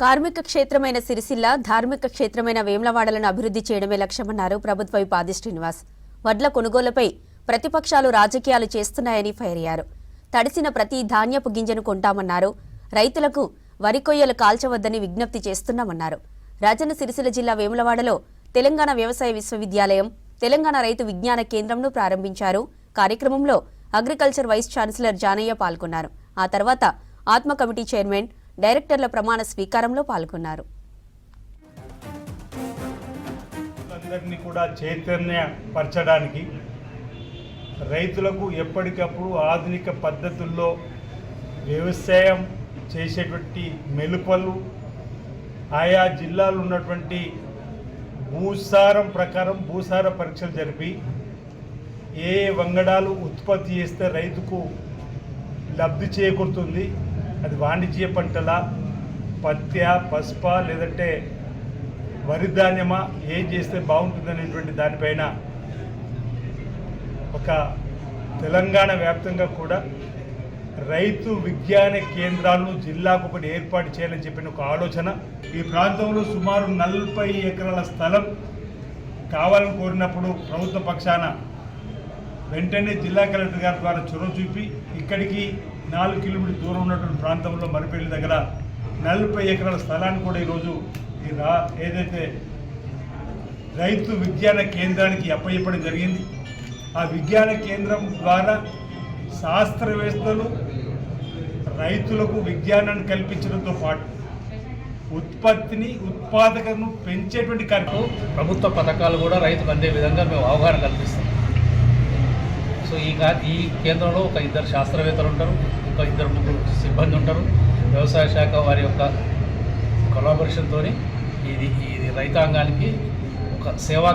కార్మిక క్షేత్రమైన సిరిసిల్ల ధార్మిక క్షేత్రమైన వేములవాడలను అభివృద్ధి చేయడమే లక్ష్యమన్నారు ప్రభుత్వ విప్ ఆది శ్రీనివాస్. వడ్ల కొనుగోలుపై ప్రతిపక్షాలు రాజకీయాలు చేస్తున్నాయని ఫైర్ అయ్యారు. తడిసిన ప్రతి ధాన్యపు గింజను కొంటామన్నారు. రైతులకు వరి కొయ్యలు కాల్చవద్దని విజ్ఞప్తి చేస్తున్నామన్నారు. రాజన్న సిరిసిల్ల జిల్లా వేములవాడలో తెలంగాణ వ్యవసాయ విశ్వవిద్యాలయం, తెలంగాణ రైతు విజ్ఞాన కేంద్రంను ప్రారంభించారు. కార్యక్రమంలో అగ్రికల్చర్ వైస్ ఛాన్సలర్ జానయ్య పాల్గొన్నారు. ఆ తర్వాత ఆత్మ కమిటీ చైర్మన్, డైరెక్టర్ల ప్రమాణ స్వీకారంలో పాల్గొన్నారు. అందరినీ కూడా చైతన్యపరచడానికి రైతులకు ఎప్పటికప్పుడు ఆధునిక పద్ధతుల్లో వ్యవసాయం చేసేటువంటి మెలుపలు, ఆయా జిల్లాలు ఉన్నటువంటి భూసారం ప్రకారం భూసార పరీక్షలు జరిపి ఏ వంగడాలు ఉత్పత్తి చేస్తే రైతుకు లబ్ధి చేకూరుతుంది, అది వాణిజ్య పంటల, పత్య, పసుప లేదంటే వరి ధాన్యమా, ఏం చేస్తే బాగుంటుంది అనేటువంటి దానిపైన ఒక తెలంగాణ వ్యాప్తంగా కూడా రైతు విజ్ఞాన కేంద్రాలను జిల్లాకు ఒకటి ఏర్పాటు చేయాలని చెప్పిన ఒక ఆలోచన. ఈ ప్రాంతంలో సుమారు 40 ఎకరాల స్థలం కావాలని కోరినప్పుడు ప్రభుత్వ పక్షాన వెంటనే జిల్లా కలెక్టర్ గారి ద్వారా చొరవ చూపి ఇక్కడికి 4 కిలోమీటర్ దూరం ఉన్నటువంటి ప్రాంతంలో మరిపల్లి దగ్గర 40 ఎకరాల స్థలాన్ని కూడా ఈరోజు ఏదైతే రైతు విజ్ఞాన కేంద్రానికి అప్పచెప్పడం జరిగింది. ఆ విజ్ఞాన కేంద్రం ద్వారా శాస్త్రవేత్తలు రైతులకు విజ్ఞానాన్ని కల్పించడంతో పాటు ఉత్పత్తిని, ఉత్పాదకతను పెంచేటువంటి కార్యక్రమం, ప్రభుత్వ పథకాలు కూడా రైతుకు అందే విధంగా మేము అవగాహన కల్పిస్తాం. సో ఈ కేంద్రంలో ఒక 2 శాస్త్రవేత్తలు ఉంటారు, ఒక 2-3 సిబ్బంది ఉంటారు. వ్యవసాయ శాఖ వారి యొక్క కొలాబరేషన్తో ఇది రైతాంగానికి ఒక సేవా